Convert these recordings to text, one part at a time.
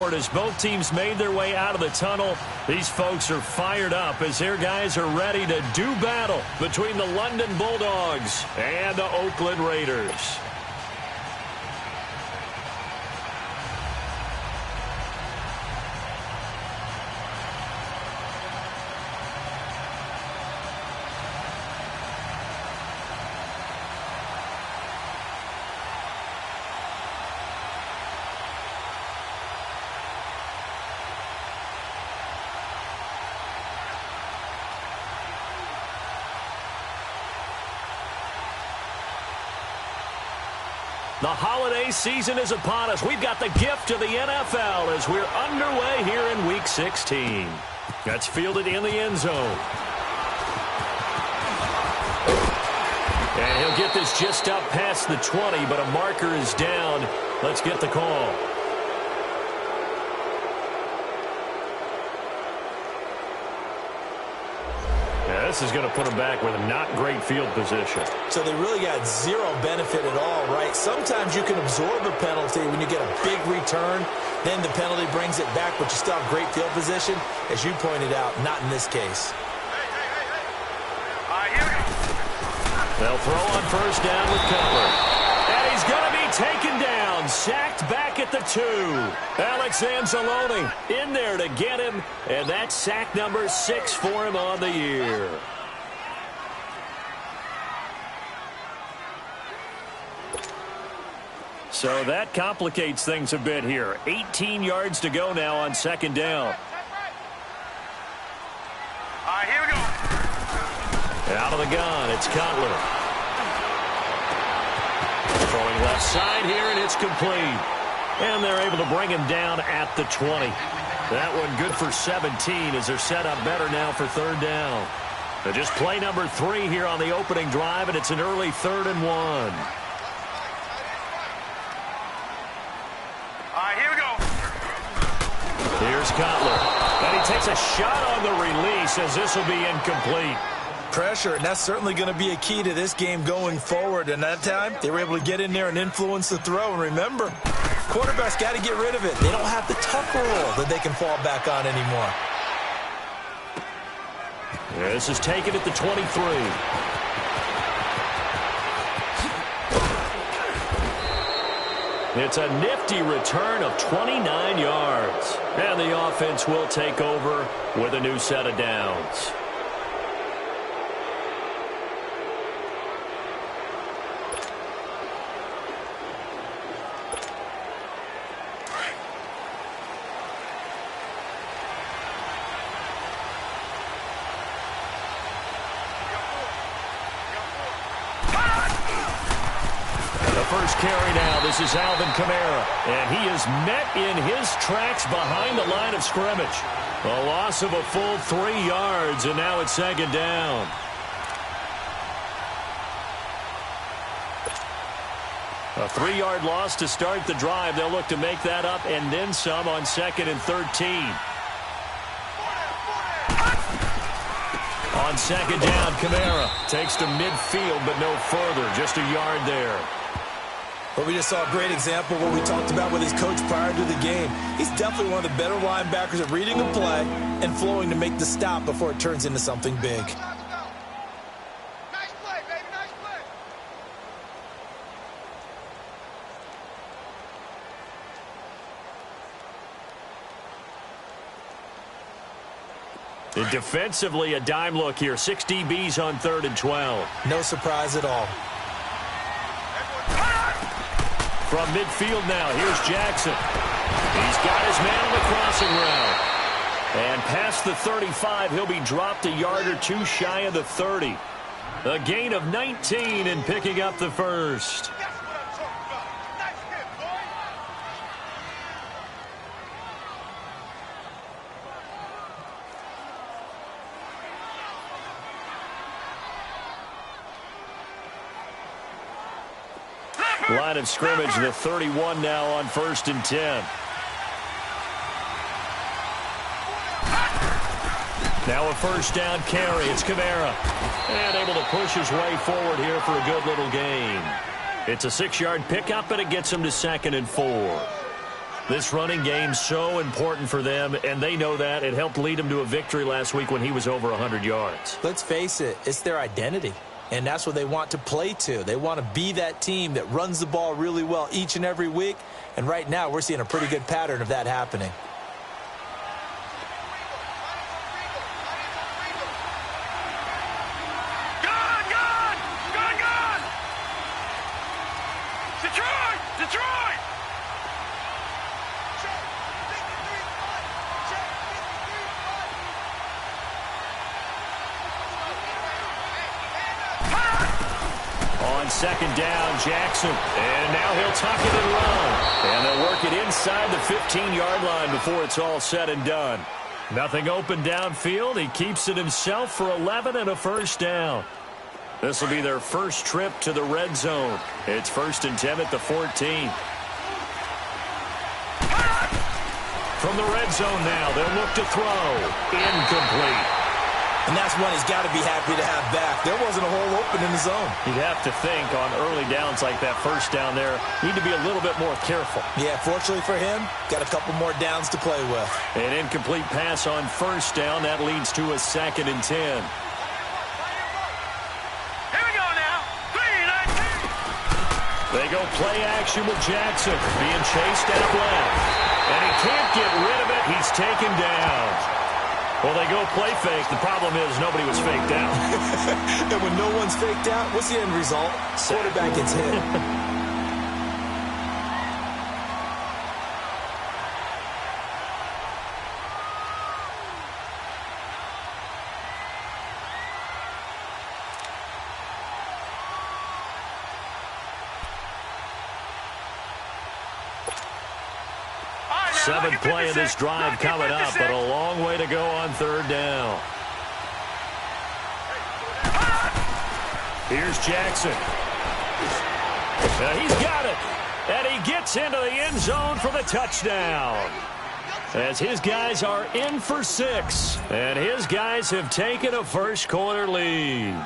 forward as both teams made their way out of the tunnel. These folks are fired up as their guys are ready to do battle between the London Bulldogs and the Oakland Raiders. The holiday season is upon us. We've got the gift of the NFL as we're underway here in Week 16. That's fielded in the end zone. And he'll get this just up past the 20, but a marker is down. Let's get the call. This is going to put them back with a not great field position. So they really got zero benefit at all, right? Sometimes you can absorb a penalty when you get a big return. Then the penalty brings it back, but you still have great field position. As you pointed out, not in this case. They'll throw on first down with Cutler. And he's going to be taken down. Sacked back at the 2. Alex Anzalone in there to get him. And that's sack number 6 for him on the year. So that complicates things a bit here. 18 yards to go now on second down. All right, here we go. Out of the gun, it's Cutler. Throwing left side here, and it's complete. And they're able to bring him down at the 20. That one good for 17 as they're set up better now for third down. So just play number 3 here on the opening drive, and it's an early 3rd and 1. All right, here we go. Here's Cutler. And he takes a shot on the release as this will be incomplete. Pressure, and that's certainly going to be a key to this game going forward. And that time, they were able to get in there and influence the throw. And remember, quarterbacks got to get rid of it. They don't have the tuck rule that they can fall back on anymore. This is taken at the 23. It's a nifty return of 29 yards. And the offense will take over with a new set of downs. Carry now. This is Alvin Kamara, and he is met in his tracks behind the line of scrimmage. A loss of a full 3 yards, and now it's second down. A 3-yard loss to start the drive. They'll look to make that up and then some on 2nd and 13. On second down, Kamara takes to midfield, but no further. Just a yard there. But we just saw a great example of what we talked about with his coach prior to the game. He's definitely one of the better linebackers at reading the play and flowing to make the stop before it turns into something big. Nice play, baby. Nice play. And defensively, a dime look here. 6 DBs on 3rd and 12. No surprise at all. From midfield now, here's Jackson. He's got his man on the crossing route. And past the 35, he'll be dropped a yard or 2 shy of the 30. A gain of 19 and picking up the first. That's what I'm talking about. Nice hit, boy. Line of scrimmage, the 31 now on 1st and 10. Now a first down carry. It's Kamara. And able to push his way forward here for a good little gain. It's a 6-yard pickup, and it gets him to 2nd and 4. This running game's so important for them, and they know that. It helped lead them to a victory last week when he was over 100 yards. Let's face it, it's their identity, and that's what they want to play to. They want to be that team that runs the ball really well each and every week, and right now we're seeing a pretty good pattern of that happening. Detroit! On second down, Jackson. And now he'll tuck it and run. And they'll work it inside the 15-yard line before it's all said and done. Nothing open downfield. He keeps it himself for 11 and a first down. This will be their first trip to the red zone. It's 1st and 10 at the 14. From the red zone now, they'll look to throw. Incomplete. And that's one he's got to be happy to have back. There wasn't a hole open in the zone. You'd have to think on early downs like that first down there, need to be a little bit more careful. Yeah, fortunately for him, got a couple more downs to play with. An incomplete pass on first down. That leads to a 2nd and 10. They go play action with Jackson, being chased out left. And he can't get rid of it. He's taken down. Well, they go play fake. The problem is nobody was faked out. And when no one's faked out, what's the end result? Quarterback gets hit. Seventh play of this drive coming up, but a long way to go on 3rd down. Here's Jackson. He's got it. And he gets into the end zone for the touchdown. As his guys are in for 6. And his guys have taken a first quarter lead.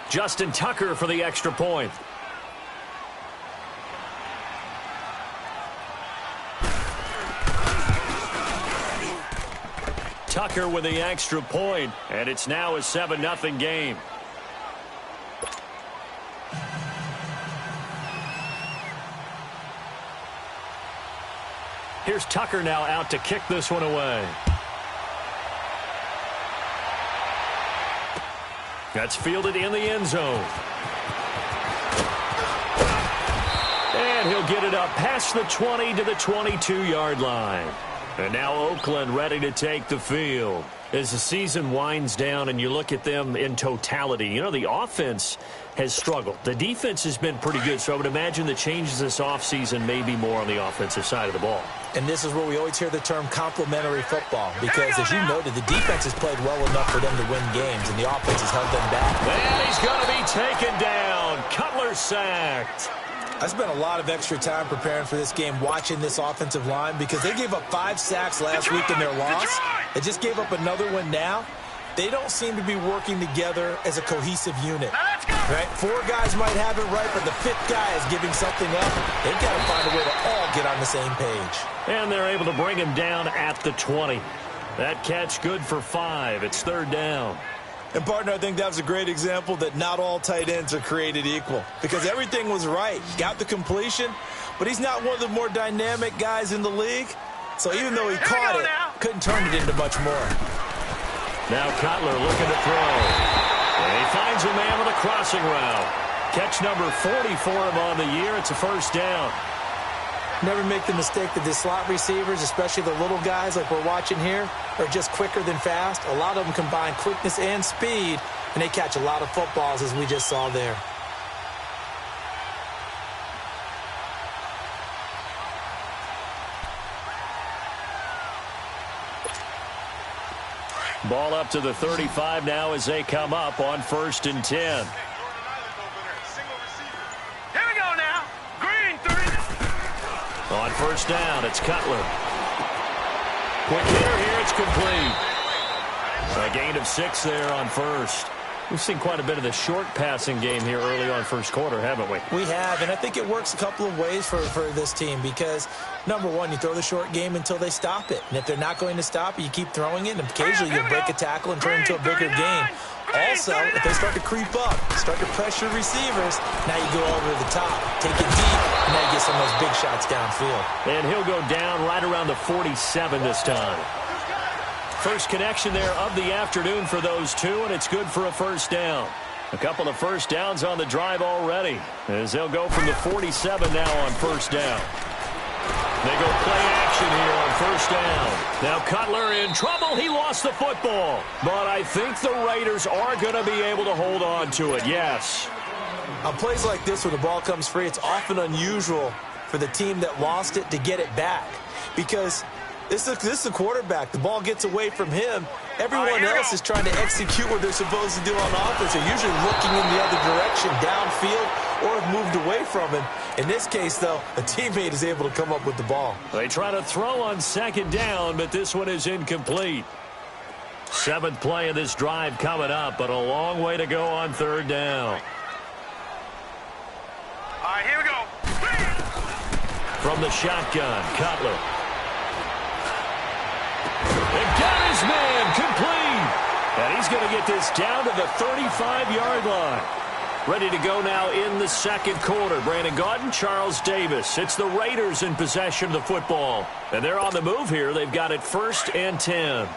Justin Tucker for the extra point. Tucker with the extra point, and it's now a 7-0 game. Here's Tucker now out to kick this one away. That's fielded in the end zone. And he'll get it up past the 20 to the 22-yard line. And now Oakland ready to take the field. As the season winds down and you look at them in totality, you know, the offense has struggled. The defense has been pretty good, so I would imagine the changes this offseason may be more on the offensive side of the ball. And this is where we always hear the term complementary football, because as you noted, the defense has played well enough for them to win games, and the offense has held them back. And he's going to be taken down. Cutler sacked. I spent a lot of extra time preparing for this game watching this offensive line because they gave up 5 sacks last week in their loss. They just gave up another one now. They don't seem to be working together as a cohesive unit. Right? 4 guys might have it right, but the 5th guy is giving something up. They've got to find a way to all get on the same page. And they're able to bring him down at the 20. That catch good for 5. It's 3rd down. And, partner, I think that was a great example that not all tight ends are created equal, because everything was right. Got the completion, but he's not one of the more dynamic guys in the league. So even though he caught it, couldn't turn it into much more. Now Cutler looking to throw. And he finds a man with a crossing route. Catch number 40 for him on the year. It's a 1st down. Never make the mistake that the slot receivers, especially the little guys like we're watching here, are just quicker than fast. A lot of them combine quickness and speed, and they catch a lot of footballs, as we just saw there. Ball up to the 35 now as they come up on 1st and 10. On 1st down, it's Cutler. Quick hitter here, it's complete. A gain of 6 there on 1st. We've seen quite a bit of the short passing game here early on first quarter, haven't we? We have, and I think it works a couple of ways for this team because, number one, you throw the short game until they stop it. And if they're not going to stop it, you keep throwing it, and occasionally you'll break a tackle and turn it into a bigger game. Also, if they start to creep up, start to pressure receivers, now you go over the top, take it deep, and now you get some of those big shots downfield. And he'll go down right around the 47 this time. First connection there of the afternoon for those two, and it's good for a first down. A couple of first downs on the drive already, as they'll go from the 47 now on first down. They go play action here on first down. Now Cutler in trouble. He lost the football. But I think the Raiders are going to be able to hold on to it, yes. On plays like this where the ball comes free, it's often unusual for the team that lost it to get it back because this is a quarterback. The ball gets away from him. Everyone else is trying to execute what they're supposed to do on offense. They're usually looking in the other direction, downfield, or have moved away from him. In this case, though, a teammate is able to come up with the ball. They try to throw on second down, but this one is incomplete. Seventh play of this drive coming up, but a long way to go on third down. All right, here we go. From the shotgun, Cutler. They got his man complete. And he's going to get this down to the 35-yard line. Ready to go now in the second quarter. Brandon Gaudin, Charles Davis. It's the Raiders in possession of the football. And they're on the move here. They've got it 1st and 10.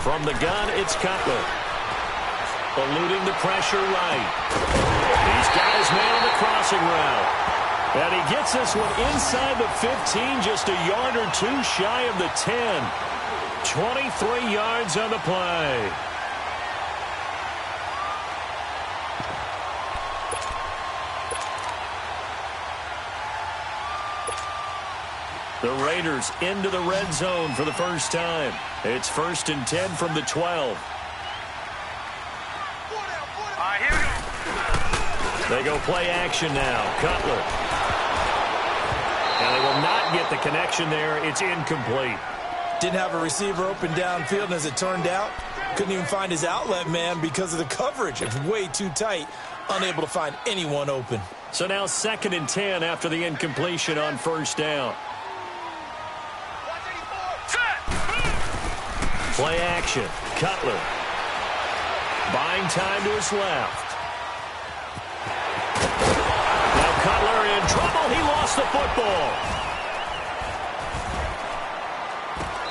From the gun, it's Cutler. Eluding the pressure right. He's got his man on the crossing route. And he gets this one inside the 15, just a yard or two shy of the 10. 23 yards on the play. The Raiders into the red zone for the first time. It's 1st and 10 from the 12. They go play action now. Cutler. And they will not get the connection there. It's incomplete. Didn't have a receiver open downfield, and as it turned out, couldn't even find his outlet man because of the coverage. It's way too tight. Unable to find anyone open. So now 2nd and 10 after the incompletion on first down. Play action. Cutler. Buying time to his left. Cutler in trouble. He lost the football.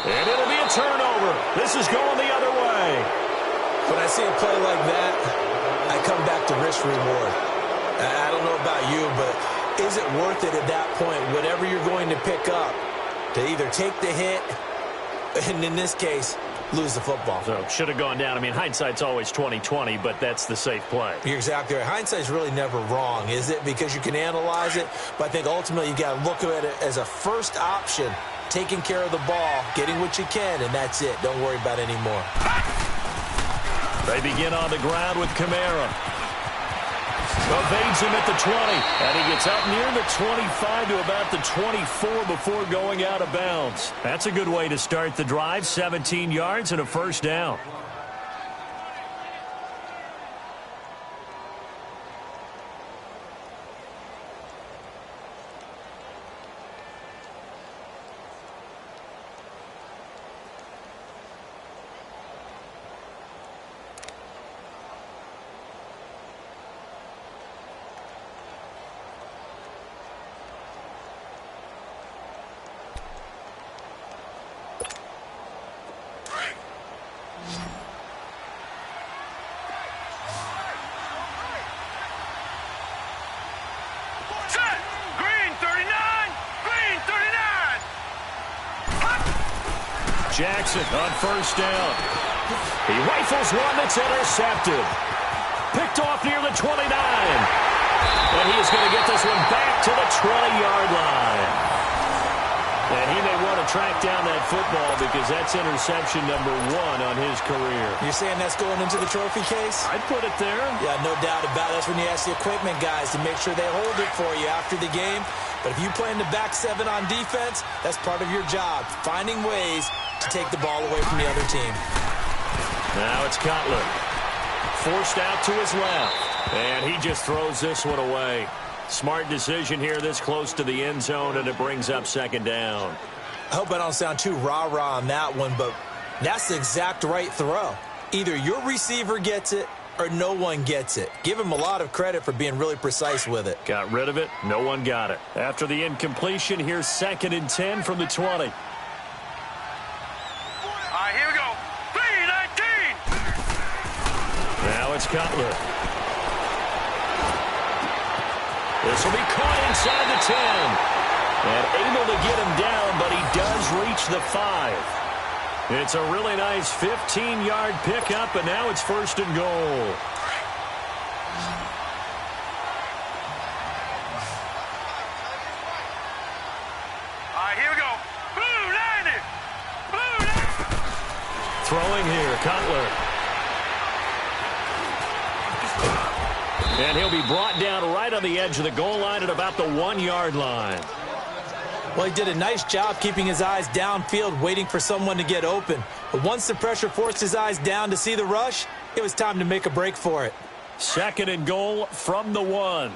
And it'll be a turnover. This is going the other way. When I see a play like that, I come back to risk reward. I don't know about you, but is it worth it at that point, whatever you're going to pick up, to either take the hit, and in this case, lose the football? So should have gone down. I mean, hindsight's always 20/20, but that's the safe play. You're exactly right. Hindsight's really never wrong, is it? Because you can analyze it, but I think ultimately you got to look at it as a first option, taking care of the ball, getting what you can, and that's it. Don't worry about it anymore. They begin on the ground with Kamara. Evades him at the 20, and he gets up near the 25 to about the 24 before going out of bounds. That's a good way to start the drive, 17 yards and a first down. Jackson on first down. He rifles one that's intercepted. Picked off near the 29. And he is going to get this one back to the 20-yard line. And he may want to to track down that football because that's interception number 1 on his career. You're saying that's going into the trophy case? I'd put it there. Yeah, no doubt about it. That's when you ask the equipment guys to make sure they hold it for you after the game. But if you play in the back 7 on defense, that's part of your job, finding ways to take the ball away from the other team. Now it's Cutler. Forced out to his left. And he just throws this one away. Smart decision here this close to the end zone, and it brings up second down. I hope I don't sound too rah-rah on that one, but that's the exact right throw. Either your receiver gets it or no one gets it. Give him a lot of credit for being really precise with it. Got rid of it. No one got it. After the incompletion, here's 2nd and 10 from the 20. All right, here we go. 3-19. Now it's Cutler. This will be caught inside the 10. And able to get him down, but he does reach the 5. It's a really nice 15-yard pickup, and now it's 1st and goal. All right, here we go. Blue 90. Blue 90. Throwing here, Cutler. And he'll be brought down right on the edge of the goal line at about the 1-yard line. Well, he did a nice job keeping his eyes downfield, waiting for someone to get open. But once the pressure forced his eyes down to see the rush, it was time to make a break for it. 2nd and goal from the 1. All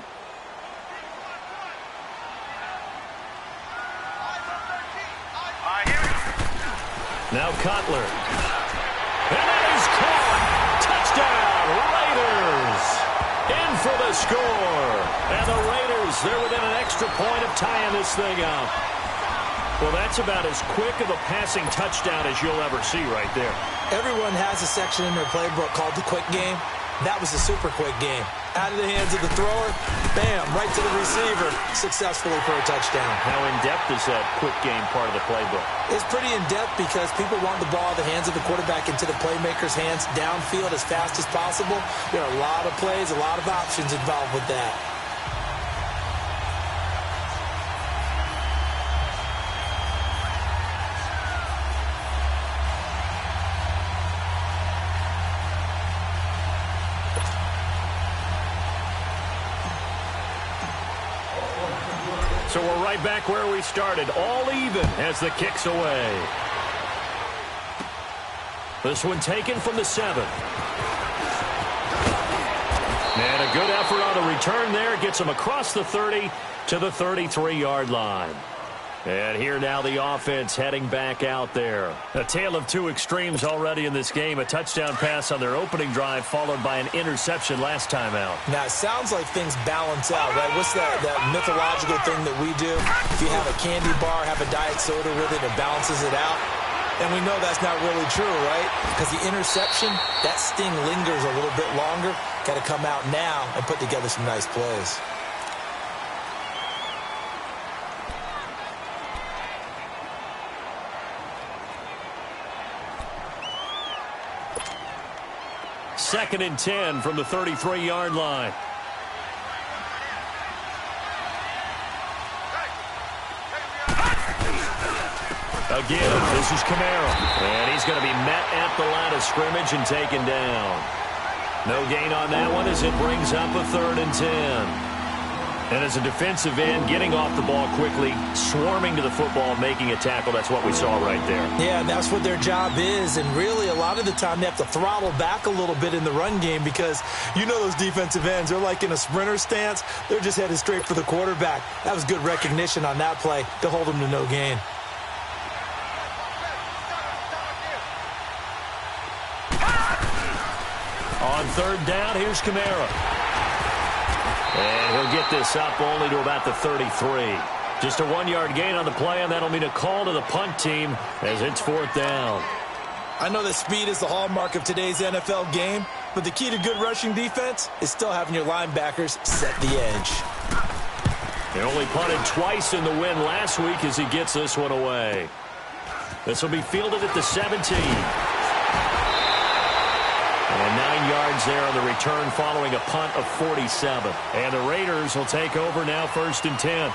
right, here we go. Now Cutler. And that is caught. Touchdown, Raiders. In for the score. And the Raiders, they're within an extra point of tying this thing up. Well, that's about as quick of a passing touchdown as you'll ever see right there. Everyone has a section in their playbook called the quick game. That was a super quick game. Out of the hands of the thrower, bam, right to the receiver, successfully for a touchdown. How in-depth is that quick game part of the playbook? It's pretty in-depth because people want the ball out of the hands of the quarterback into the playmaker's hands downfield as fast as possible. There are a lot of plays, a lot of options involved with that. So we're right back where we started, all even as the kick's away. This one taken from the 7. And a good effort on the return there. Gets him across the 30 to the 33-yard line. And here now the offense heading back out there. A tale of 2 extremes already in this game. A touchdown pass on their opening drive followed by an interception last time out. Now, it sounds like things balance out, right? What's that mythological thing that we do? If you have a candy bar, have a diet soda with it, it balances it out. And we know that's not really true, right? Because the interception, that sting lingers a little bit longer. Got to come out now and put together some nice plays. Second and 10 from the 33-yard line. Again, this is Camaro. And he's going to be met at the line of scrimmage and taken down. No gain on that one as it brings up a 3rd and 10. And as a defensive end, getting off the ball quickly, swarming to the football, making a tackle, that's what we saw right there. Yeah, that's what their job is. And really, a lot of the time, they have to throttle back a little bit in the run game because you know those defensive ends, they're like in a sprinter stance. They're just headed straight for the quarterback. That was good recognition on that play to hold them to no gain. On 3rd down, here's Camaro. And he'll get this up only to about the 33. Just a 1-yard gain on the play, and that'll mean a call to the punt team as it's 4th down. I know that speed is the hallmark of today's NFL game, but the key to good rushing defense is still having your linebackers set the edge. They only punted twice in the win last week as he gets this one away. This will be fielded at the 17. And 9 yards there on the return following a punt of 47. And the Raiders will take over now 1st and 10.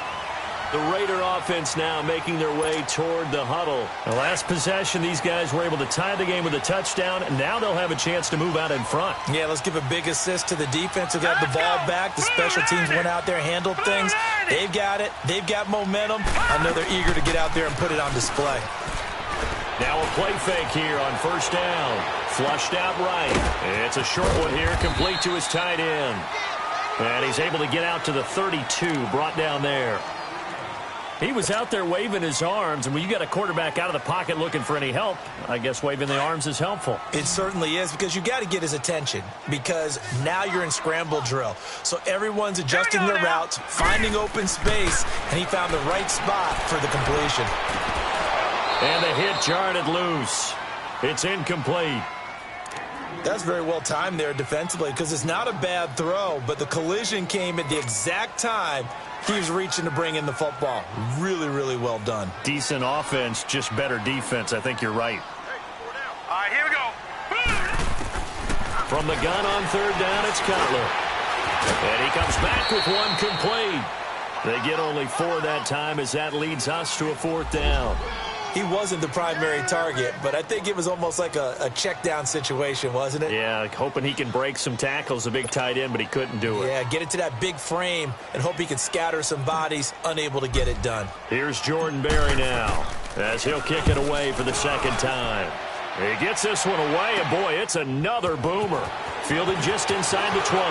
The Raider offense now making their way toward the huddle. The last possession, these guys were able to tie the game with a touchdown, and now they'll have a chance to move out in front. Yeah, let's give a big assist to the defense who got the ball back. The special teams went out there, handled things. They've got it. They've got momentum. I know they're eager to get out there and put it on display. Now a play fake here on first down. Flushed out right. It's a short one here, complete to his tight end. And he's able to get out to the 32, brought down there. He was out there waving his arms, and when you got a quarterback out of the pocket looking for any help, I guess waving the arms is helpful. It certainly is, because you got to get his attention, because now you're in scramble drill. So everyone's adjusting their routes, finding open space, and he found the right spot for the completion. And the hit jarred it loose. It's incomplete. That's very well timed there defensively, because it's not a bad throw, but the collision came at the exact time he was reaching to bring in the football. Really, really well done. Decent offense, just better defense. I think you're right. All right, here we go. From the gun on third down, it's Cutler. And he comes back with one complete. They get only 4 that time as that leads us to a 4th down. He wasn't the primary target, but I think it was almost like a check down situation, wasn't it? Yeah, hoping he can break some tackles, a big tight end, but he couldn't do it. Yeah, get it to that big frame and hope he can scatter some bodies, unable to get it done. Here's Jordan Berry now, as he'll kick it away for the second time. He gets this one away, and boy, it's another boomer. Fielded just inside the 20.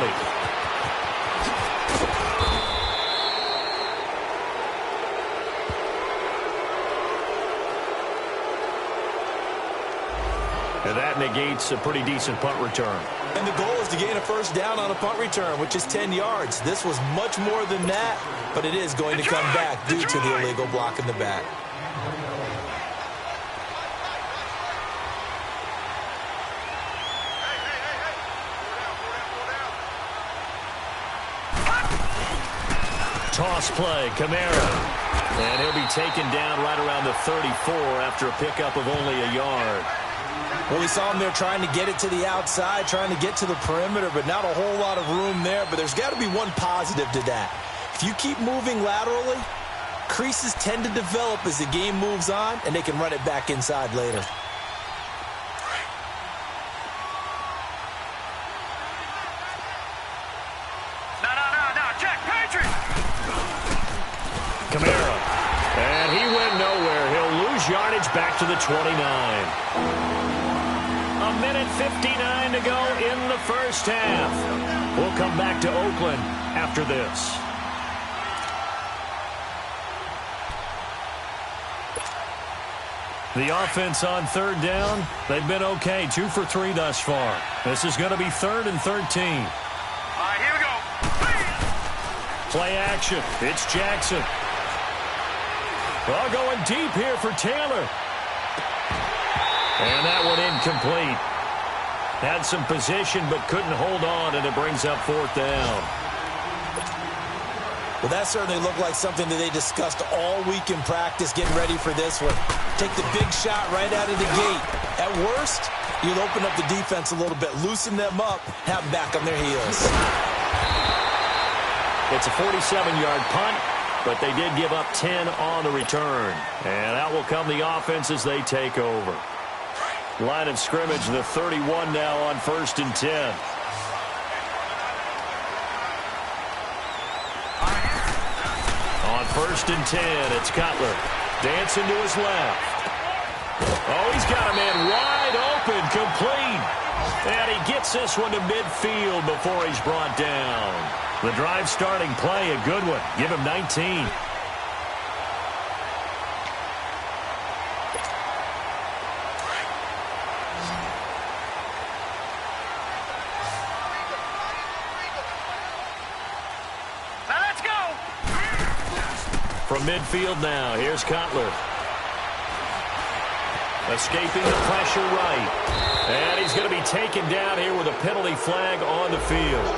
And that negates a pretty decent punt return. And the goal is to gain a first down on a punt return, which is 10 yards. This was much more than that, but it is going to come back due to the illegal block in the back. Toss play, Kamara. And he'll be taken down right around the 34 after a pickup of only a yard. Well, we saw him there trying to get it to the outside, trying to get to the perimeter, but not a whole lot of room there. But there's got to be one positive to that. If you keep moving laterally, creases tend to develop as the game moves on, and they can run it back inside later. No, check, Patriot! Kamara. And he went nowhere. He'll lose yardage back to the 29. A minute 59 to go in the first half. We'll come back to Oakland after this. The offense on third down, they've been okay. 2 for 3 thus far. This is going to be 3rd and 13. All right, here we go. Play action. It's Jackson. Well, going deep here for Taylor. And that one incomplete. Had some position but couldn't hold on, and it brings up 4th down. Well, that certainly looked like something that they discussed all week in practice, getting ready for this one. Take the big shot right out of the gate. At worst, you'll open up the defense a little bit, loosen them up, have them back on their heels. It's a 47-yard punt, but they did give up 10 on the return. And out will come the offense as they take over. Line of scrimmage, the 31 now on 1st and 10. On 1st and 10, it's Cutler. Dancing to his left. Oh, he's got a man wide open, complete. And he gets this one to midfield before he's brought down. The drive starting play, a good one. Give him 19. From midfield now, here's Cutler. Escaping the pressure right. And he's going to be taken down here with a penalty flag on the field.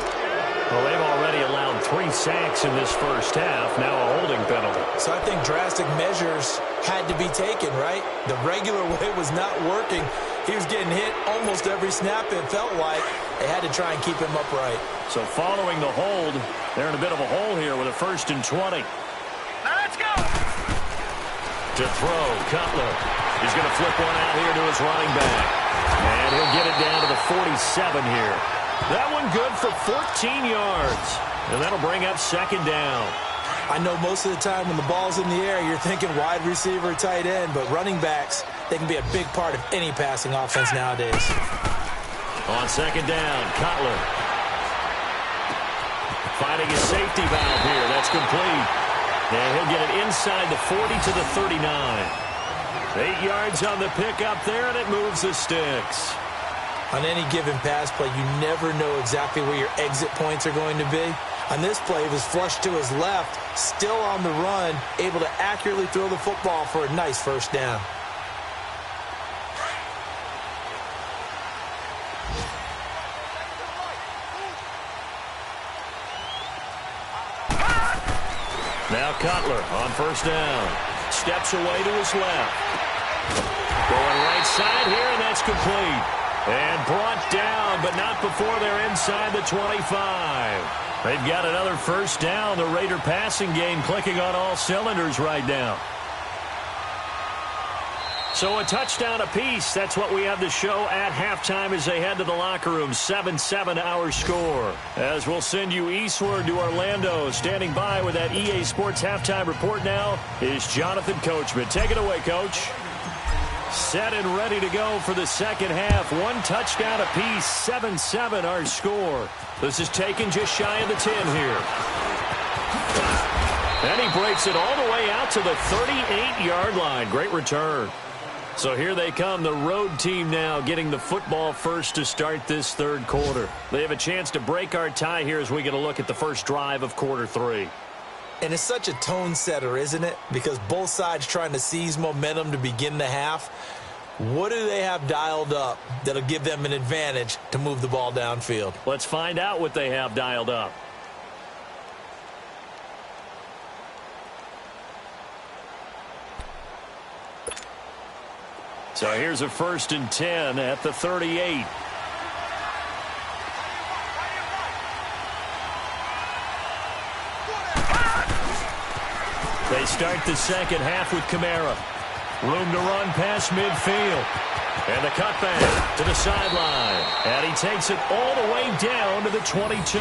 Well, they've already allowed 3 sacks in this first half, now a holding penalty. So I think drastic measures had to be taken, right? The regular way was not working. He was getting hit almost every snap, it felt like. They had to try and keep him upright. So following the hold, they're in a bit of a hole here with a 1st and 20. Now let's go! To throw, Cutler. He's going to flip one out here to his running back. And he'll get it down to the 47 here. That one good for 14 yards. And that'll bring up second down. I know most of the time when the ball's in the air, you're thinking wide receiver, tight end, but running backs, they can be a big part of any passing offense nowadays. On second down, Cutler. Finding his safety valve here. That's complete. And he'll get it inside the 40 to the 39. 8 yards on the pickup there, and it moves the sticks. On any given pass play, you never know exactly where your exit points are going to be. On this play, it was flushed to his left, still on the run, able to accurately throw the football for a nice first down. Now Cutler on first down. Steps away to his left. Going right side here, and that's complete. And brought down, but not before they're inside the 25. They've got another first down. The Raider passing game clicking on all cylinders right now. So a touchdown apiece. That's what we have to show at halftime as they head to the locker room. 7-7 our score. As we'll send you eastward to Orlando. Standing by with that EA Sports halftime report now is Jonathan Coachman. Take it away, Coach. Set and ready to go for the second half. One touchdown apiece. 7-7 our score. This is taken just shy of the 10 here. And he breaks it all the way out to the 38-yard line. Great return. So here they come, the road team now getting the football first to start this third quarter. They have a chance to break our tie here as we get a look at the first drive of quarter three. And it's such a tone setter, isn't it? Because both sides trying to seize momentum to begin the half. What do they have dialed up that'll give them an advantage to move the ball downfield? Let's find out what they have dialed up. So here's a 1st and 10 at the 38. They start the second half with Kamara. Room to run past midfield. And the cutback to the sideline. And he takes it all the way down to the 22.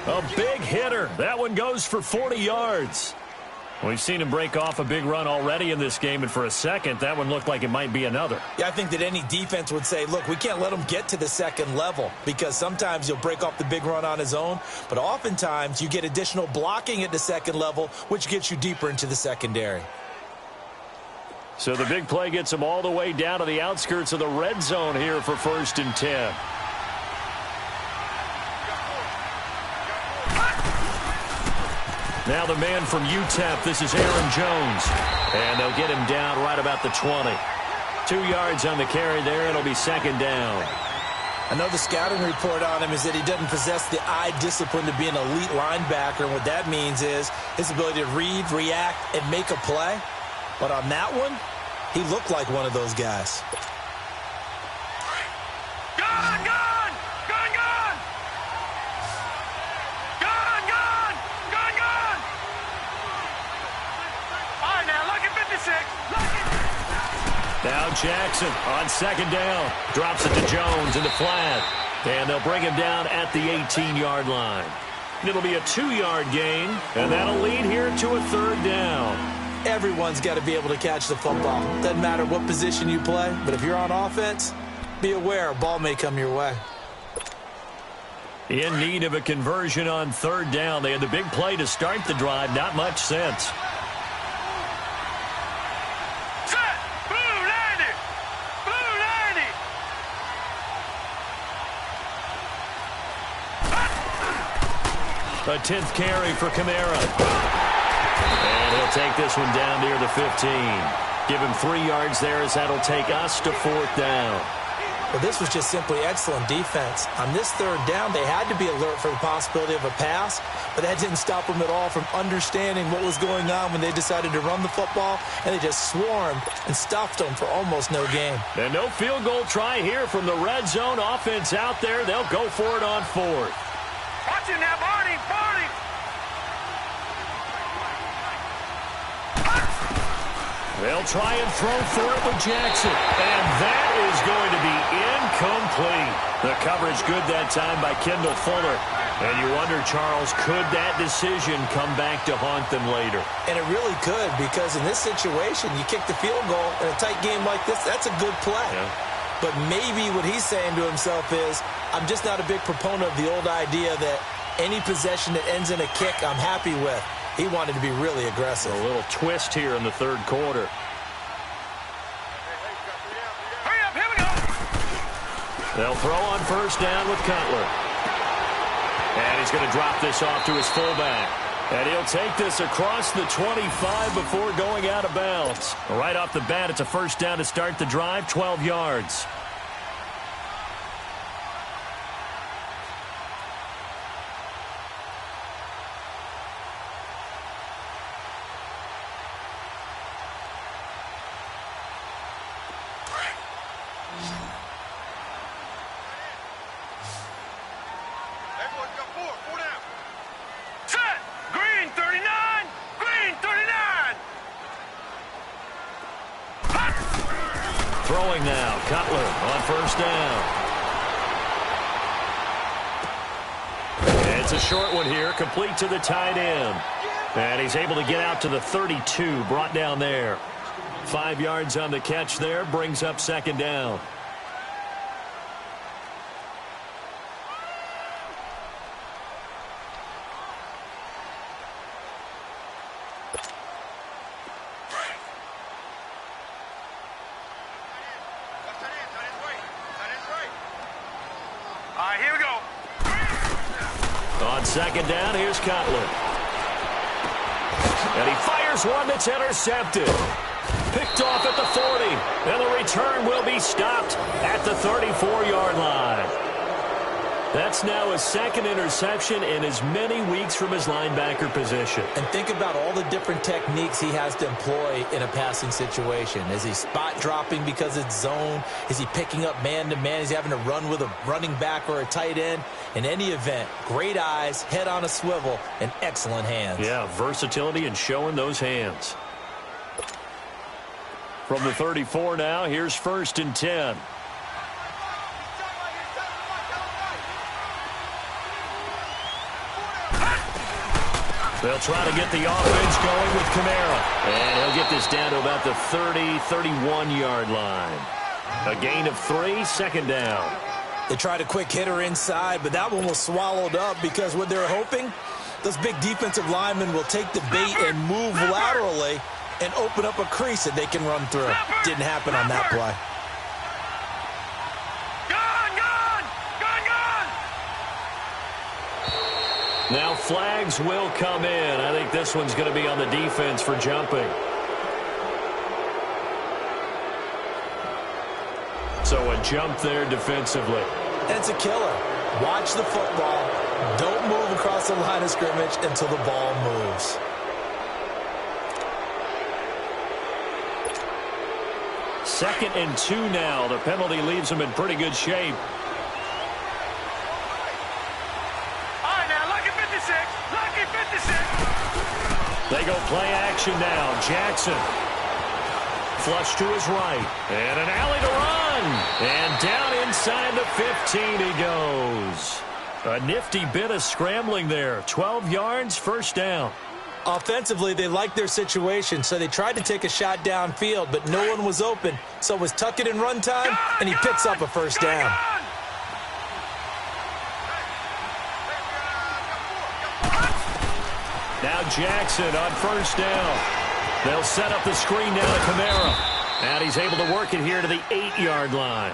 A big hitter. That one goes for 40 yards. We've seen him break off a big run already in this game, and for a second, that one looked like it might be another. Yeah, I think that any defense would say, look, we can't let him get to the second level because sometimes he'll break off the big run on his own, but oftentimes you get additional blocking at the second level, which gets you deeper into the secondary. So the big play gets him all the way down to the outskirts of the red zone here for 1st and 10. Now the man from UTEP, this is Aaron Jones. And they'll get him down right about the 20. 2 yards on the carry there. It'll be second down. I know the scouting report on him is that he doesn't possess the eye discipline to be an elite linebacker. And what that means is his ability to read, react, and make a play. But on that one, he looked like one of those guys. Gone, gone! Gone, gone! Gone, gone! Gone, gone! All right, now, look at 56. Look at... Now Jackson on second down. Drops it to Jones in the flat. And they'll bring him down at the 18-yard line. It'll be a 2-yard gain, and that'll lead here to a third down. Everyone's got to be able to catch the football. Doesn't matter what position you play, but if you're on offense, be aware a ball may come your way. In need of a conversion on third down. They had the big play to start the drive. Not much sense. Set! Blue 90! Blue 90! A 10th carry for Kamara. And he'll take this one down near the 15. Give him 3 yards there as that'll take us to 4th down. Well, this was just simply excellent defense. On this third down, they had to be alert for the possibility of a pass, but that didn't stop them at all from understanding what was going on when they decided to run the football, and they just swarmed and stuffed them for almost no gain. And no field goal try here from the red zone offense out there. They'll go for it on 4th. Watch it now, Barney! Barney! They'll try and throw for it with Jackson. And that is going to be incomplete. The coverage good that time by Kendall Fuller. And you wonder, Charles, could that decision come back to haunt them later? And it really could, because in this situation, you kick the field goal in a tight game like this, that's a good play. Yeah. But maybe what he's saying to himself is, I'm just not a big proponent of the old idea that any possession that ends in a kick I'm happy with. He wanted to be really aggressive. A little twist here in the third quarter. Hurry up, here we go. They'll throw on first down with Cutler. And he's going to drop this off to his fullback. And he'll take this across the 25 before going out of bounds. Right off the bat, it's a first down to start the drive, 12 yards. Throwing now, Cutler on first down. It's a short one here, complete to the tight end. And he's able to get out to the 32, brought down there. 5 yards on the catch there, brings up second down. Here we go. On second down, here's Cutler. And he fires one that's intercepted. Picked off at the 40. And the return will be stopped at the 34-yard line. That's now his second interception in as many weeks from his linebacker position. And think about all the different techniques he has to employ in a passing situation. Is he spot dropping because it's zone? Is he picking up man-to-man? Is he having to run with a running back or a tight end? In any event, great eyes, head on a swivel, and excellent hands. Yeah, versatility and showing those hands. From the 34 now, here's first and 10. They'll try to get the offense going with Kamara. And he'll get this down to about the 30, 31-yard line. A gain of 3, second down. They tried a quick hitter inside, but that one was swallowed up because what they're hoping, those big defensive linemen will take the bait and move laterally and open up a crease that they can run through. Didn't happen on that play. Now flags will come in. I think this one's going to be on the defense for jumping. So a jump there defensively. And it's a killer. Watch the football. Don't move across the line of scrimmage until the ball moves. Second and 2 now. The penalty leaves them in pretty good shape. They go play action now. Jackson. Flush to his right. And an alley to run. And down inside the 15 he goes. A nifty bit of scrambling there. 12 yards, first down. Offensively, they liked their situation, so they tried to take a shot downfield, but no one was open. So it was tuck it in run time, and he picks up a first down. Now Jackson on first down. They'll set up the screen down to Kamara. And he's able to work it here to the 8-yard line.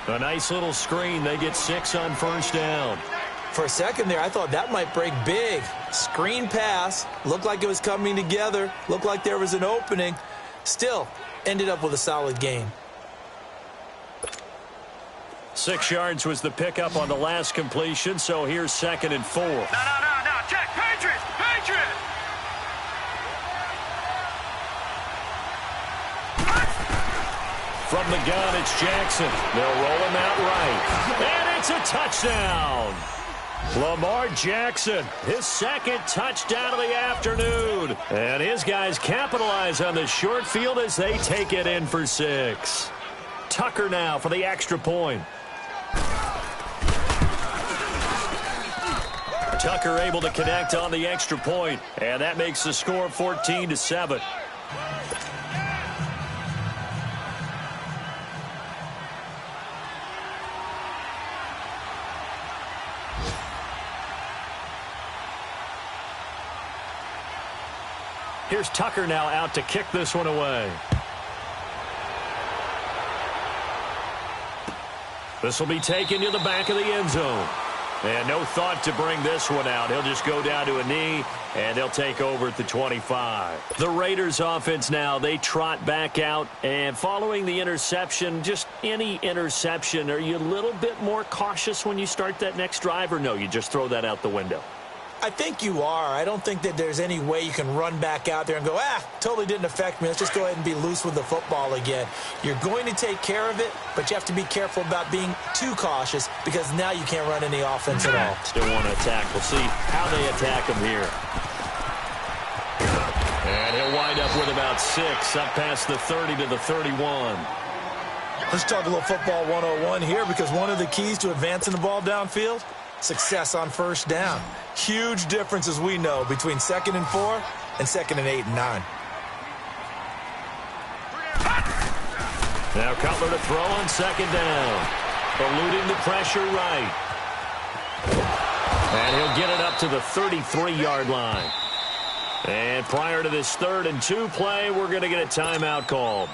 A nice little screen. They get 6 on first down. For a second there, I thought that might break big. Screen pass. Looked like it was coming together. Looked like there was an opening. Still, ended up with a solid game. 6 yards was the pickup on the last completion, so here's second and 4. No. Check. Patriots. From the gun, it's Jackson. They'll roll him out right. And it's a touchdown. Lamar Jackson, his second touchdown of the afternoon. And his guys capitalize on the short field as they take it in for 6. Tucker now for the extra point. Tucker able to connect on the extra point, and that makes the score 14-7. Here's Tucker now out to kick this one away. This will be taken to the back of the end zone. And no thought to bring this one out. He'll just go down to a knee, and they'll take over at the 25. The Raiders offense now, they trot back out. And following the interception, just any interception, are you a little bit more cautious when you start that next drive? Or no, you just throw that out the window? I think you are. I don't think that there's any way you can run back out there and go, totally didn't affect me. Let's just go ahead and be loose with the football again. You're going to take care of it, but you have to be careful about being too cautious because now you can't run any offense at all. Still want to attack. We'll see how they attack him here. And he'll wind up with about 6, up past the 30 to the 31. Let's talk a little football 101 here because one of the keys to advancing the ball downfield, success on first down. Huge difference, as we know, between 2nd and 4 and 2nd and 8 and 9. Now Cutler to throw on 2nd down. Eluding the pressure right. And he'll get it up to the 33-yard line. And prior to this 3rd and 2 play, we're going to get a timeout called.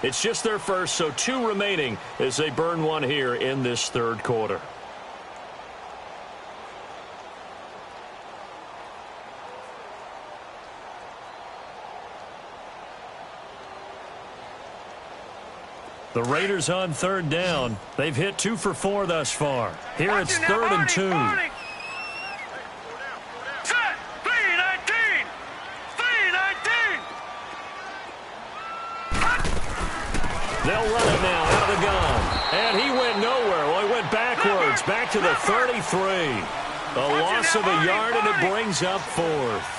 It's just their first, so 2 remaining as they burn one here in this 3rd quarter. The Raiders on 3rd down. They've hit 2 for 4 thus far. Here it's 3rd and 2. Set, 3-19. 3-19. They'll run it now out of the gun. And he went nowhere. Well, he went backwards, back to the 33. A loss of a yard, and it brings up 4th.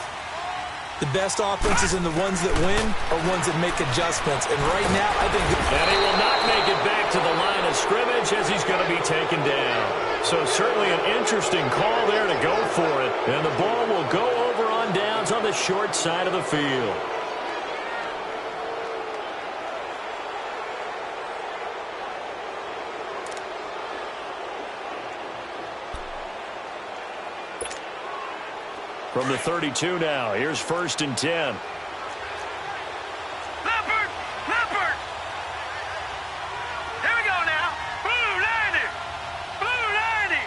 The best offenses and the ones that win are ones that make adjustments. And right now, I think... And he will not make it back to the line of scrimmage as he's going to be taken down. So certainly an interesting call there to go for it. And the ball will go over on downs on the short side of the field. From the 32 now, here's 1st and 10. Leopard! Leopard! Here we go now. Blue 90! Blue 90!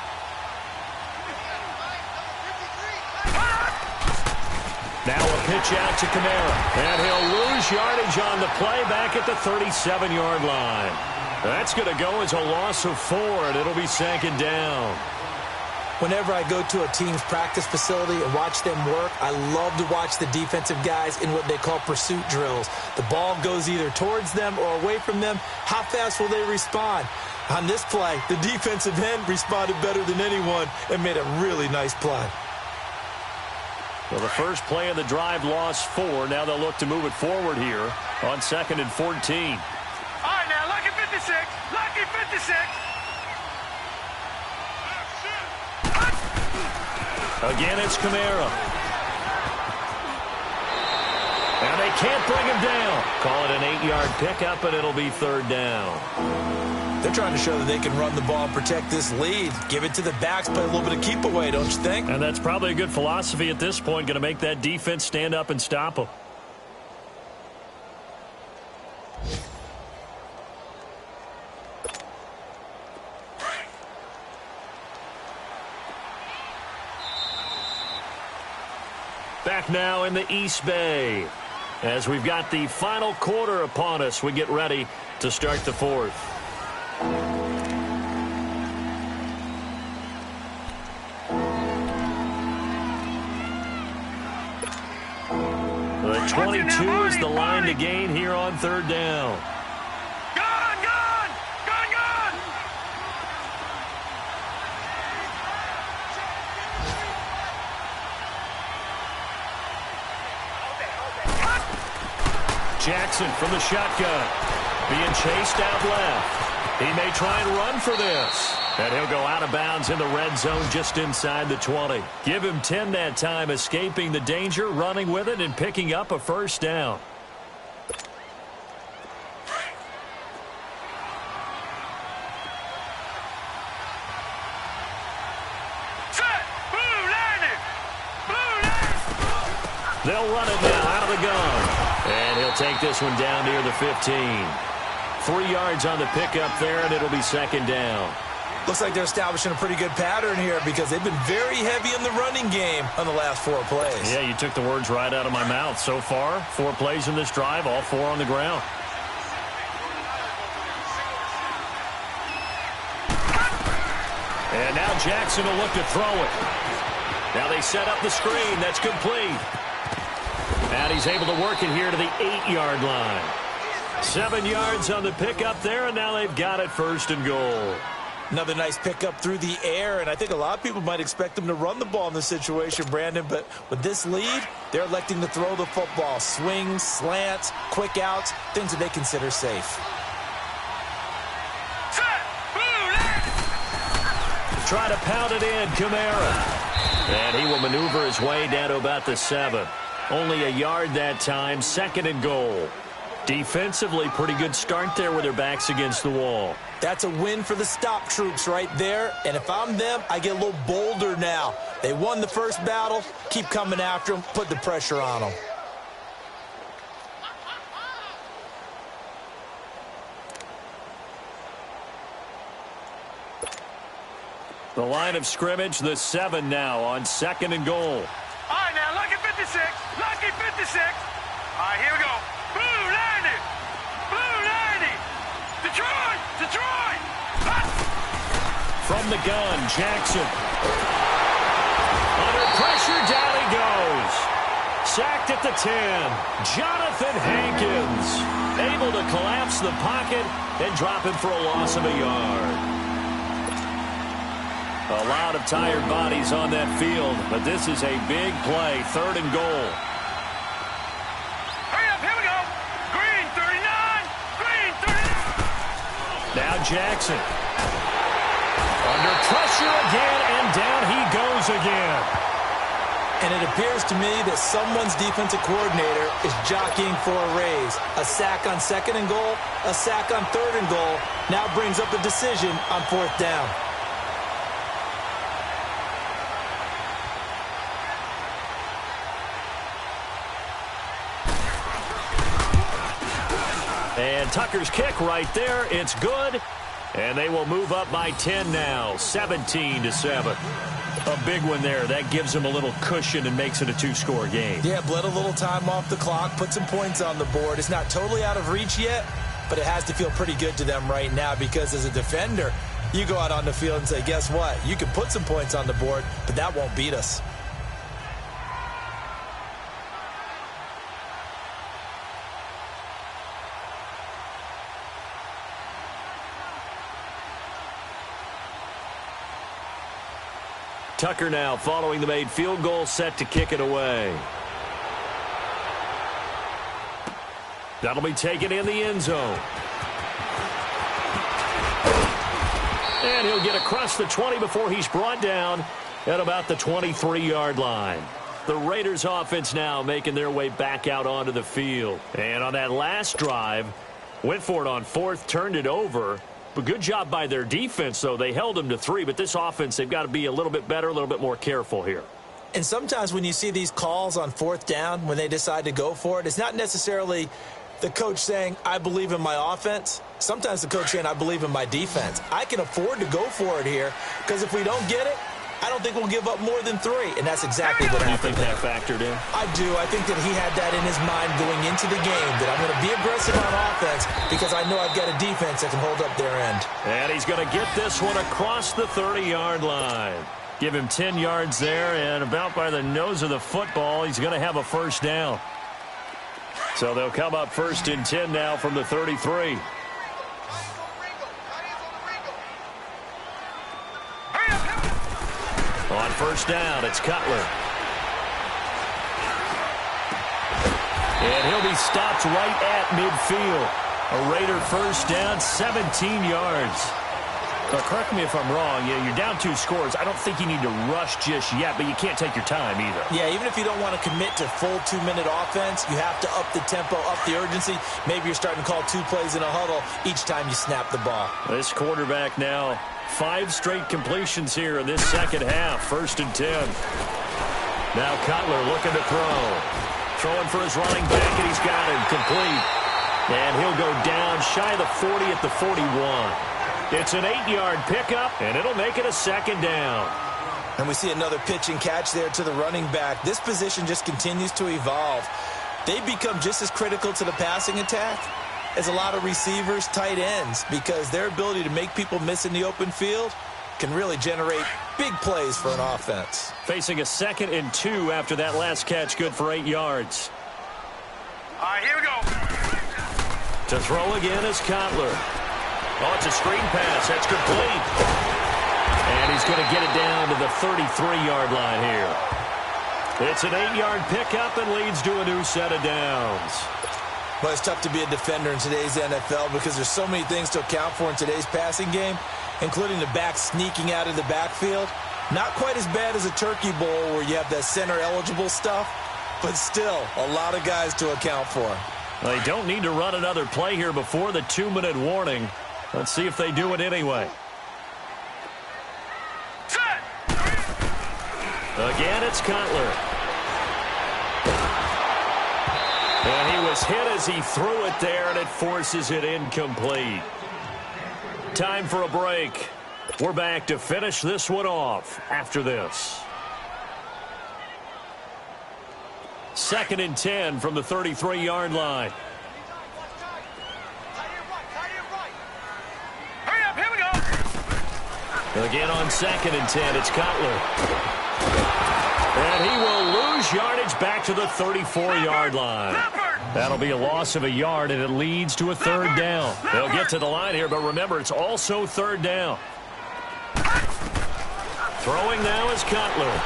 Now a pitch out to Kamara. And he'll lose yardage on the play back at the 37-yard line. That's going to go as a loss of 4, and it'll be 2nd down. Whenever I go to a team's practice facility and watch them work, I love to watch the defensive guys in what they call pursuit drills. The ball goes either towards them or away from them. How fast will they respond? On this play, the defensive end responded better than anyone and made a really nice play. Well, the first play of the drive lost 4. Now they'll look to move it forward here on 2nd and 14. All right, now, lucky 56. Lucky 56. Again, it's Kamara. And they can't bring him down. Call it an 8-yard pickup, and it'll be 3rd down. They're trying to show that they can run the ball and protect this lead. Give it to the backs, play a little bit of keep away, don't you think? And that's probably a good philosophy at this point, going to make that defense stand up and stop them. Back now in the East Bay. As we've got the final quarter upon us, we get ready to start the 4th. The 22 is the line to gain here on 3rd down. Gone, gone, gone, gone. Jackson from the shotgun. Being chased out left. He may try and run for this. And he'll go out of bounds in the red zone just inside the 20. Give him 10 that time, escaping the danger, running with it, and picking up a first down. They'll run it now out of the gun. And he'll take this one down near the 15. 3 yards on the pickup there, and it'll be second down. Looks like they're establishing a pretty good pattern here because they've been very heavy in the running game on the last 4 plays. Yeah, you took the words right out of my mouth. So far, 4 plays in this drive, all 4 on the ground. And now Jackson will look to throw it. Now they set up the screen. That's complete. And he's able to work it here to the 8-yard line. 7 yards on the pickup there, and now they've got it first and goal. Another nice pickup through the air, and I think a lot of people might expect them to run the ball in this situation, Brandon, but with this lead, they're electing to throw the football. Swings, slants, quick outs, things that they consider safe. Try to pound it in, Kamara. And he will maneuver his way down to about the 7. Only a yard that time, second and goal. Defensively, pretty good start there with their backs against the wall. That's a win for the stop troops right there. And if I'm them, I get a little bolder now. They won the first battle. Keep coming after them. Put the pressure on them. The line of scrimmage, the 7 now on second and goal. All right, now, lucky 56. Lucky 56. All right, here we go. Blue 90. Blue 90. Detroit. Detroit. Hot. From the gun, Jackson. Under pressure, down he goes. Sacked at the 10. Jonathan Hankins. Able to collapse the pocket and drop him for a loss of a yard. A lot of tired bodies on that field, but this is a big play, third and goal. Hurry up, here we go. Green 39. Green 39. Now Jackson. Under pressure again, and down he goes again. And it appears to me that someone's defensive coordinator is jockeying for a raise. A sack on second and goal, a sack on third and goal, now brings up a decision on fourth down. And Tucker's kick right there. It's good. And they will move up by 10 now, 17-7. A big one there. That gives them a little cushion and makes it a 2-score game. Yeah, bled a little time off the clock, put some points on the board. It's not totally out of reach yet, but it has to feel pretty good to them right now because as a defender, you go out on the field and say, guess what? You can put some points on the board, but that won't beat us. Tucker now following the made field goal, set to kick it away. That'll be taken in the end zone. And he'll get across the 20 before he's brought down at about the 23-yard line. The Raiders offense now making their way back out onto the field. And on that last drive, went for it on fourth, turned it over. But good job by their defense, though. They held them to 3, but this offense, they've got to be a little bit better, a little bit more careful here. And sometimes when you see these calls on fourth down, when they decide to go for it, it's not necessarily the coach saying, I believe in my offense. Sometimes the coach saying, I believe in my defense. I can afford to go for it here because if we don't get it, I don't think we'll give up more than 3, and that's exactly what happened. You think that factored in? I do. I think that he had that in his mind going into the game, that I'm going to be aggressive on offense because I know I've got a defense that can hold up their end. And he's going to get this one across the 30-yard line. Give him 10 yards there, and about by the nose of the football, he's going to have a first down. So they'll come up first and 10 now from the 33. On first down, it's Cutler. And he'll be stopped right at midfield. A Raider first down, 17 yards. Correct me if I'm wrong. Yeah, you're down 2 scores. I don't think you need to rush just yet, but you can't take your time either. Yeah, even if you don't want to commit to full 2-minute offense, you have to up the tempo, up the urgency. Maybe you're starting to call 2 plays in a huddle each time you snap the ball. This quarterback now, 5 straight completions here in this second half. 1st and 10. Now Cutler looking to throw. Throwing for his running back, and he's got him complete. And he'll go down shy of the 40 at the 41. It's an 8-yard pickup, and it'll make it a 2nd down. And we see another pitch and catch there to the running back. This position just continues to evolve. They become just as critical to the passing attack as a lot of receivers, tight ends, because their ability to make people miss in the open field can really generate big plays for an offense. Facing a 2nd and 2 after that last catch, good for 8 yards. All right, here we go. To throw again is Cutler. Oh, it's a screen pass. That's complete. And he's going to get it down to the 33-yard line here. It's an 8-yard pickup and leads to a new set of downs. Well, it's tough to be a defender in today's NFL because there's so many things to account for in today's passing game, including the back sneaking out of the backfield. Not quite as bad as a turkey bowl where you have that center-eligible stuff, but still a lot of guys to account for. They don't need to run another play here before the 2-minute warning. Let's see if they do it anyway. Set. Again, it's Cutler. And he was hit as he threw it there, and it forces it incomplete. Time for a break. We're back to finish this one off after this. 2nd and 10 from the 33-yard line. Hurry up, here we go. Again on 2nd and 10, it's Cutler. And he will lose yardage back to the 34-yard line. That'll be a loss of a yard, and it leads to a 3rd down. They'll get to the line here, but remember, it's also 3rd down. Throwing now is Cutler.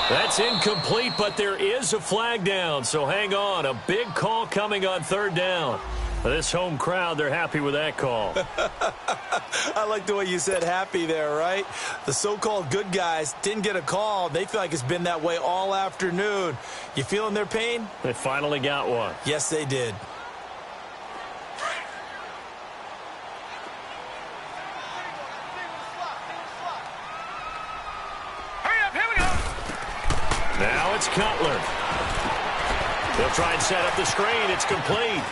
That's incomplete, but there is a flag down, so hang on. A big call coming on 3rd down. This home crowd, they're happy with that call. I like the way you said happy there, right? The so-called good guys didn't get a call. They feel like it's been that way all afternoon. You feeling their pain? They finally got one. Yes, they did. Hurry up, here we go. Now it's Cutler. They'll try and set up the screen. It's complete.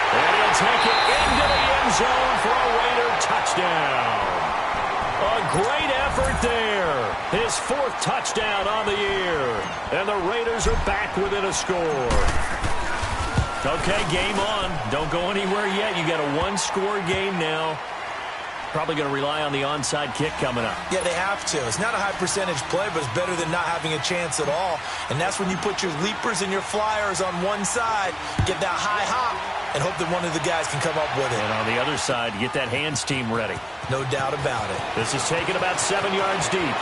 And he'll take it into the end zone for a Raider touchdown. A great effort there. His 4th touchdown on the year. And the Raiders are back within a score. Okay, game on. Don't go anywhere yet. You got a 1-score game now. Probably going to rely on the onside kick coming up. Yeah, they have to. It's not a high percentage play, but it's better than not having a chance at all. And that's when you put your leapers and your flyers on one side, get that high hop, and hope that one of the guys can come up with it. And on the other side, you get that hands team ready. No doubt about it. This is taken about 7 yards deep.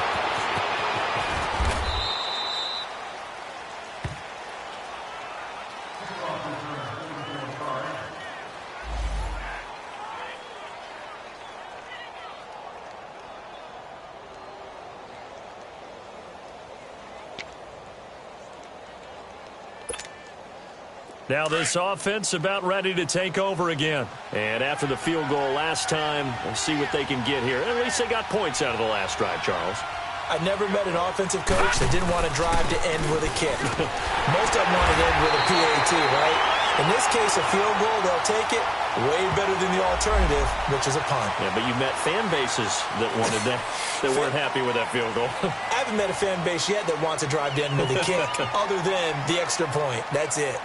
Now this offense about ready to take over again. And after the field goal last time, we'll see what they can get here. At least they got points out of the last drive, Charles. I never met an offensive coach that didn't want to drive to end with a kick. Most of them want to end with a PAT, right? In this case, a field goal, they'll take it. Way better than the alternative, which is a punt. Yeah, but you met fan bases that wanted that, that weren't happy with that field goal. I haven't met a fan base yet that wants to drive to end with a kick, other than the extra point. That's it.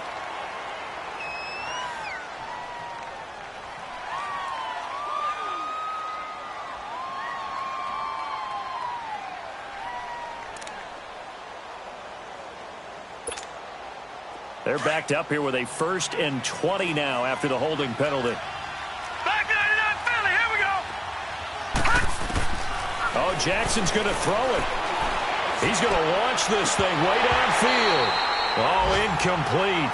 They're backed up here with a 1st and 20 now after the holding penalty. Back 99 Philly, here we go. Oh, Jackson's going to throw it. He's going to launch this thing way downfield. Oh, incomplete.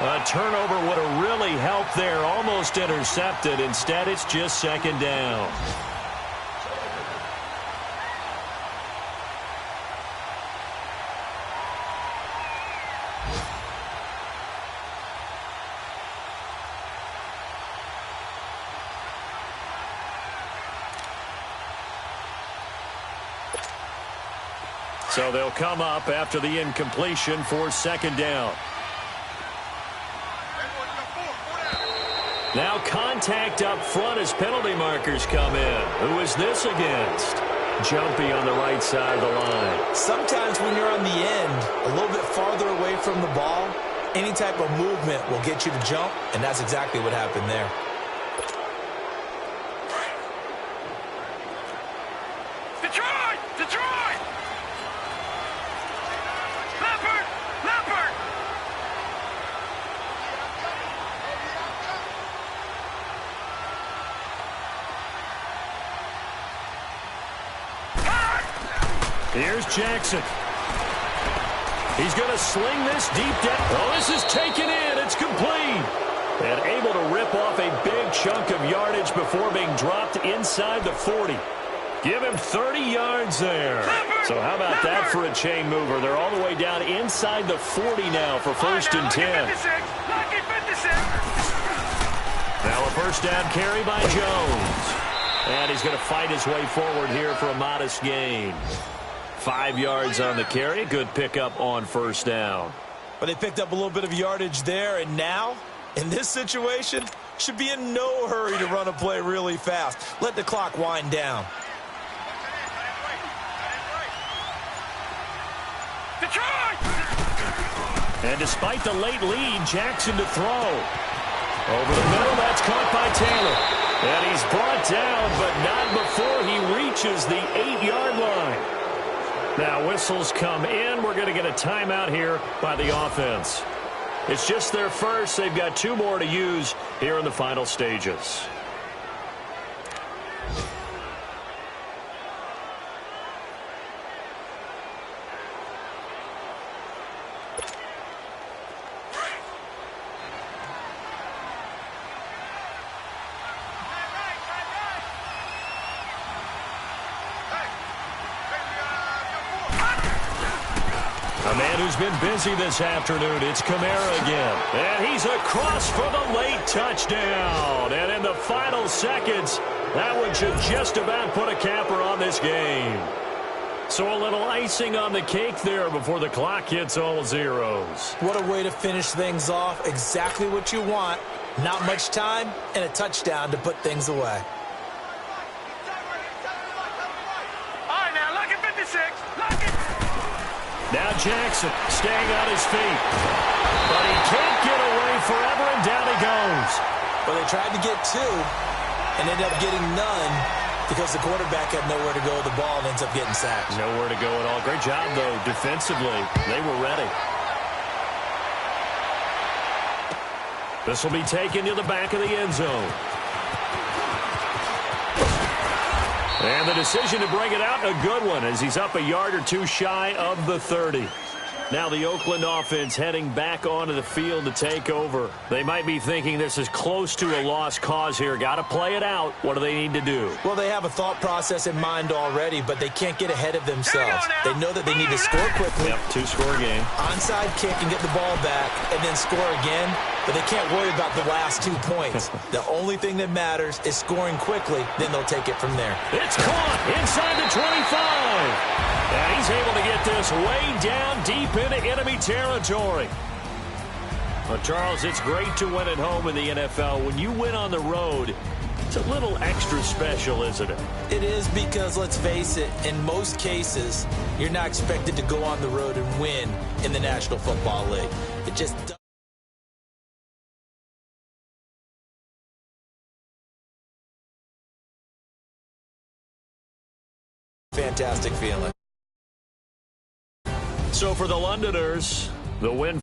A turnover would have really helped there. Almost intercepted. Instead, it's just second down. So they'll come up after the incompletion for second down. Now contact up front as penalty markers come in. Who is this against? Jumpy on the right side of the line. Sometimes when you're on the end, a little bit farther away from the ball, any type of movement will get you to jump, and that's exactly what happened there. Detroit! Detroit! Leopard! Leopard! Here's Jackson. He's going to sling this deep down. Oh, this is taken in. It's complete. And able to rip off a big chunk of yardage before being dropped inside the 40. Give him 30 yards there. So how about that for a chain mover? They're all the way down inside the 40 now for first and 10. Lucky 56. Now a first down carry by Jones. And he's going to fight his way forward here for a modest gain. 5 yards on the carry. Good pickup on first down. But they picked up a little bit of yardage there, and now, in this situation, should be in no hurry to run a play really fast. Let the clock wind down. Detroit! And despite the late lead, Jackson to throw. Over the middle, that's caught by Taylor. And he's brought down, but not before he reaches the 8-yard line. Now whistles come in. We're going to get a timeout here by the offense. It's just their first. They've got 2 more to use here in the final stages. A man who's been busy this afternoon, it's Kamara again. And he's across for the late touchdown. And in the final seconds, that one should just about put a capper on this game. So a little icing on the cake there before the clock hits all zeros. What a way to finish things off. Exactly what you want. Not much time and a touchdown to put things away. All right, now, lucky 56. Lucky. Now Jackson staying on his feet. But he can't get away forever, and down he goes. Well, they tried to get 2 and ended up getting none because the quarterback had nowhere to go with the ball and ends up getting sacked. Nowhere to go at all. Great job, though, defensively. They were ready. This will be taken to the back of the end zone. And the decision to bring it out, a good one, as he's up a yard or 2 shy of the 30. Now the Oakland offense heading back onto the field to take over. They might be thinking this is close to a lost cause here. Got to play it out. What do they need to do? Well, they have a thought process in mind already, but they can't get ahead of themselves. They know that they need to score quickly. Yep, 2-score game. Onside kick and get the ball back and then score again. But they can't worry about the last 2 points. The only thing that matters is scoring quickly. Then they'll take it from there. It's caught inside the 25. And he's able to get this way down deep into enemy territory. Well, Charles, it's great to win at home in the NFL. When you win on the road, it's a little extra special, isn't it? It is, because, let's face it, in most cases, you're not expected to go on the road and win in the National Football League. It just doesn't. Fantastic feeling. So for the Londoners, the win